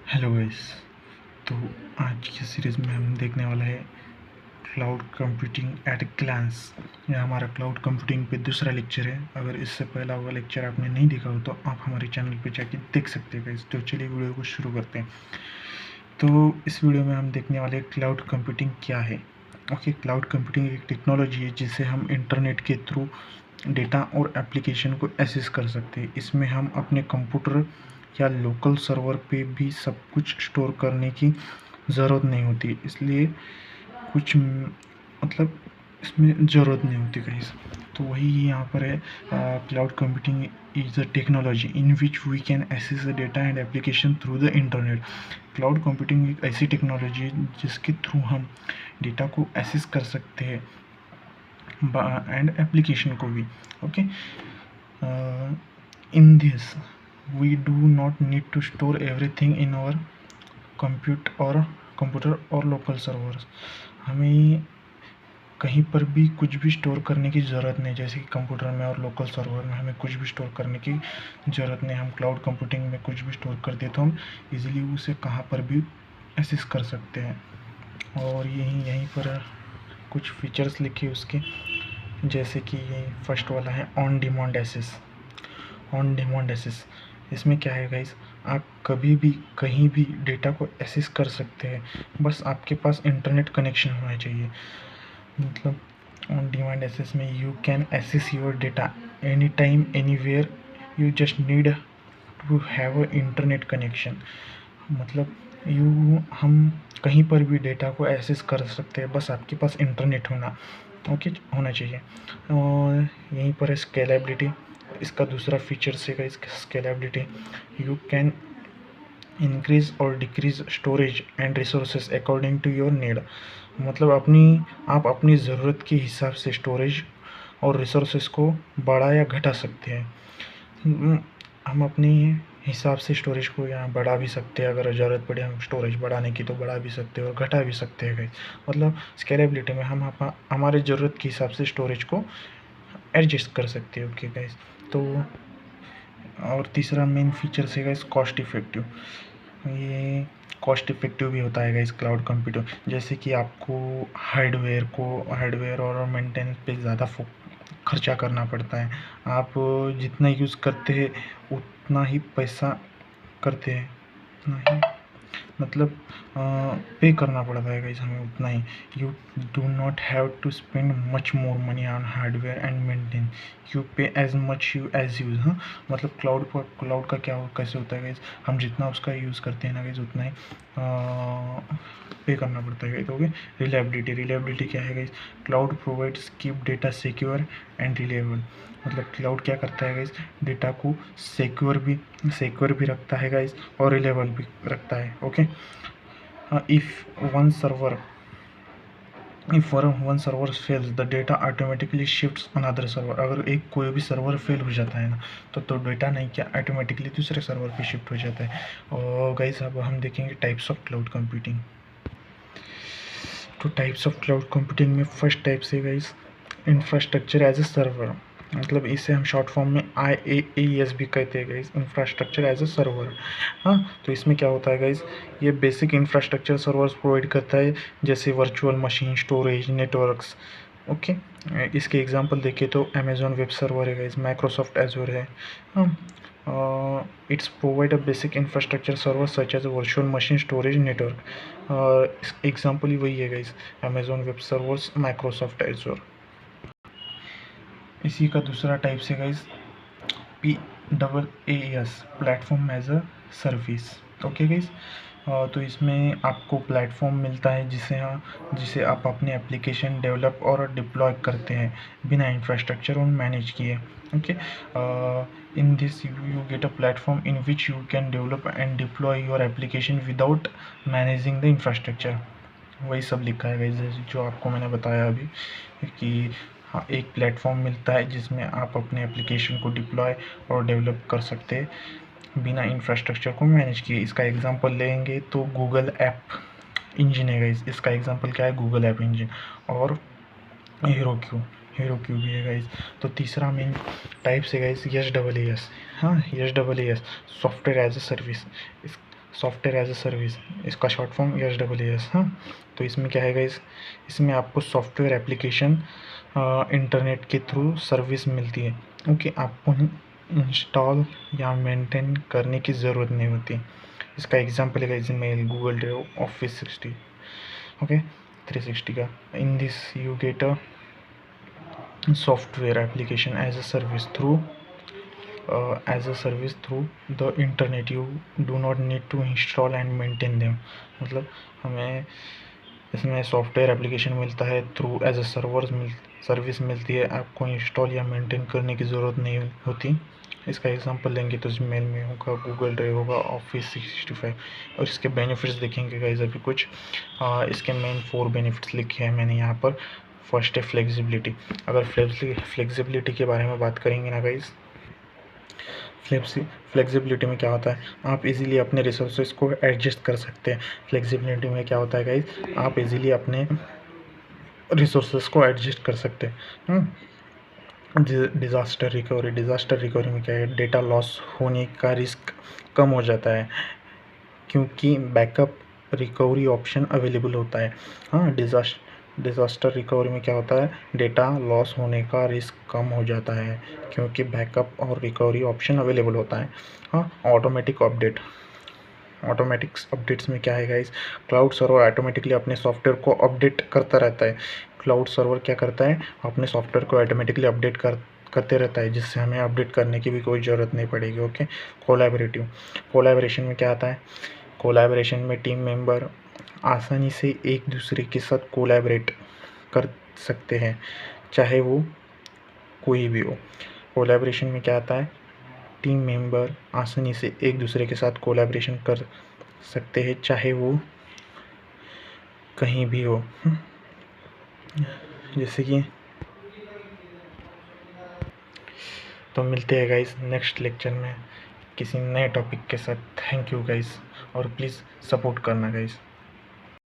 Hello guys. तो आज की सीरीज़ में हम देखने वाला है क्लाउड कंप्यूटिंग एट ग्लांस। यह हमारा क्लाउड कंप्यूटिंग पे दूसरा लेक्चर है। अगर इससे पहला हुआ लेक्चर आपने नहीं देखा हो तो आप हमारे चैनल पे जाके देख सकते हैं गाइस। तो चलिए वीडियो को शुरू करते हैं। तो इस वीडियो में हम देखने वाले क्लाउड कंप्यूटिंग क्या है। ओके, क्लाउड कंप्यूटिंग एक टेक्नोलॉजी है जिससे हम इंटरनेट के थ्रू डेटा और एप्लीकेशन को एक्सेस कर सकते हैं। इसमें हम अपने कंप्यूटर या लोकल सर्वर पे भी सब कुछ स्टोर करने की ज़रूरत नहीं होती, इसलिए कुछ मतलब इसमें ज़रूरत नहीं होती गाइस। तो वही यहाँ पर है, cloud computing is a technology in which we can access the data and application through the internet. Cloud computing एक ऐसी टेक्नोलॉजी है जिसके थ्रू हम डेटा को एक्सेस कर सकते हैं एंड एप्लीकेशन को भी। Okay, in this we do not need to store everything in our computer और लोकल सर्वर्स। हमें कहीं पर भी कुछ भी स्टोर करने की ज़रूरत नहीं, जैसे कि कंप्यूटर में और लोकल सर्वर में हमें कुछ भी स्टोर करने की ज़रूरत नहीं। हम क्लाउड कंप्यूटिंग में कुछ भी स्टोर कर दे तो हम इजीली उसे कहाँ पर भी एक्सेस कर सकते हैं। और यहीं पर कुछ फीचर्स लिखे उसके, जैसे कि ये फर्स्ट वाला है on demand access. On demand access, इसमें क्या है गाइस, आप कभी भी कहीं भी डेटा को एक्सेस कर सकते हैं, बस आपके पास इंटरनेट कनेक्शन होना चाहिए। मतलब ऑन डिमांड एक्सेस में you can access your data any time anywhere, you just need to have a internet connection. मतलब हम कहीं पर भी डेटा को एक्सेस कर सकते हैं, बस आपके पास इंटरनेट होना चाहिए। और यहीं पर है स्केलेबिलिटी। इसका दूसरा फीचर्स है इसका स्केलेबिलिटी। यू कैन इंक्रीज और decrease storage and resources according to your need. मतलब आप अपनी ज़रूरत के हिसाब से स्टोरेज और रिसोर्सेज को बढ़ा या घटा सकते हैं। हम अपने हिसाब से स्टोरेज को यहाँ बढ़ा भी सकते हैं, अगर ज़रूरत पड़े हम स्टोरेज बढ़ाने की तो बढ़ा भी सकते हैं और घटा भी सकते हैं गाइस। मतलब स्केलेबिलिटी में हम हमारे ज़रूरत के हिसाब से स्टोरेज को एडजस्ट कर सकते हैं। Okay guys. तो और तीसरा मेन फीचर है गाइस कॉस्ट इफेक्टिव। ये कॉस्ट इफेक्टिव भी होता है गाइस क्लाउड कंप्यूटर, जैसे कि आपको हार्डवेयर और मेंटेनेंस पे ज़्यादा खर्चा करना पड़ता है। आप जितना यूज़ करते हैं उतना ही पैसा करते हैं, उतना ही मतलब पे करना पड़ता है गाइस हमें उतना ही। You do not have to spend much more money on hardware and maintain, you pay as much as use. हाँ, मतलब क्लाउड का कैसे होता है गाइस, हम जितना उसका यूज़ करते हैं ना गाइस उतना ही पे करना पड़ता है गाइस। ओके, रिलायबिलिटी क्या है guys, cloud provides keep data secure and reliable. मतलब क्लाउड क्या करता है गाइस, डेटा को सिक्योर भी रखता है गाइस और रिलायबल भी रखता है। Okay, if one server fails the data automatically shifts another server. अगर कोई भी सर्वर फेल हो जाता है ना तो डेटा नहीं क्या ऑटोमेटिकली दूसरे सर्वर पे शिफ्ट हो जाता है। और गाइस अब हम देखेंगे टाइप्स ऑफ क्लाउड कंप्यूटिंग। तो टाइप्स ऑफ क्लाउड कंप्यूटिंग में फर्स्ट टाइप से guys infrastructure as a server. मतलब इसे हम शॉर्ट फॉर्म में IaaS भी कहते हैं guys, infrastructure as a server. हाँ, तो इसमें क्या होता है गाइस, ये बेसिक इंफ्रास्ट्रक्चर सर्वर्स प्रोवाइड करता है, जैसे virtual machine, storage, networks. Okay, इसके एग्जांपल देखें तो अमेजॉन वेब सर्वर है गाइस, माइक्रोसॉफ्ट एजूर है। It's provide a basic infrastructure server such as virtual machine, storage, network. Example ही वही है guys, Amazon web servers, Microsoft Azure. इसी का दूसरा टाइप से guys PaaS, platform as a service. Okay guys, तो इसमें आपको प्लेटफॉर्म मिलता है जिसे आप अपने एप्लीकेशन डेवलप और डिप्लॉय करते हैं बिना इंफ्रास्ट्रक्चर और मैनेज किए। Okay, in this you get a platform in which you can develop and deploy your application without managing the infrastructure. वही सब लिखा है गाइस जो आपको मैंने बताया अभी, कि हाँ, एक प्लेटफॉर्म मिलता है जिसमें आप अपने एप्लीकेशन को डिप्लॉय और डेवलप कर सकते हैं बिना इंफ्रास्ट्रक्चर को मैनेज किए। इसका एग्जांपल लेंगे तो गूगल ऐप इंजन है गाइस। इसका एग्जांपल क्या है, गूगल ऐप इंजन। और हीरो क्यू भी है गाइस। तो तीसरा मेन टाइप से गाइस SaaS। हाँ, SaaS, software as a service. Software as a service, इसका शॉर्ट फॉर्म SaaS। हाँ, तो इसमें क्या है गाइस, इसमें आपको सॉफ्टवेयर एप्लीकेशन इंटरनेट के थ्रू सर्विस मिलती है। ओके, आपको इंस्टॉल या मेंटेन करने की ज़रूरत नहीं होती। इसका एग्जांपल है guys mail, Google drive, office 60, okay 360 का। In this you get a software application as a service through the internet. You do not need to install and maintain them. मतलब हमें इसमें सॉफ्टवेयर एप्लीकेशन मिलता है through as a service मिलती है, आपको install या मेंटेन करने की ज़रूरत नहीं होती। इसका एग्जांपल लेंगे तो जीमेल में होगा, गूगल ड्राइव होगा, ऑफिस 365। और इसके बेनिफिट्स देखेंगे गाइस अभी कुछ। इसके मेन 4 बेनिफिट्स लिखे हैं मैंने यहाँ पर। फर्स्ट है फ्लेक्सिबिलिटी। अगर फ्लेक्सिबिलिटी के बारे में बात करेंगे ना गाइस, फ्लेक्सिबिलिटी में क्या होता है, आप इजीली अपने रिसोर्सेज को एडजस्ट कर सकते हैं। फ्लेक्सिबिलिटी में क्या होता है गाइस, आप इजीली अपने रिसोर्सेज को एडजस्ट कर सकते हैं। डिज़ास्टर रिकवरी में क्या है, डेटा लॉस होने का रिस्क कम हो जाता है क्योंकि बैकअप रिकवरी ऑप्शन अवेलेबल होता है। हाँ, डिज़ास्टर रिकवरी में क्या होता है, डेटा लॉस होने का रिस्क कम हो जाता है क्योंकि बैकअप और रिकवरी ऑप्शन अवेलेबल होता है। हाँ, ऑटोमेटिक्स अपडेट्स में क्या है गाइस, क्लाउड सर्वर ऑटोमेटिकली अपने सॉफ्टवेयर को अपडेट करता रहता है। क्लाउड सर्वर क्या करता है, अपने सॉफ्टवेयर को ऑटोमेटिकली अपडेट करते रहता है, जिससे हमें अपडेट करने की भी कोई ज़रूरत नहीं पड़ेगी। ओके, कोलैबोरेशन में क्या आता है, कोलैबोरेशन में टीम मेंबर आसानी से एक दूसरे के साथ कोलैबोरेट कर सकते हैं, चाहे वो कोई भी हो। कोलैबोरेशन में क्या आता है, टीम मेंबर आसानी से एक दूसरे के साथ कोलैबोरेशन कर सकते हैं, चाहे वो कहीं भी हो। जैसे कि तो मिलते हैं गाइस नेक्स्ट लेक्चर में किसी नए टॉपिक के साथ। थैंक यू गाइस, और प्लीज़ सपोर्ट करना गाइस।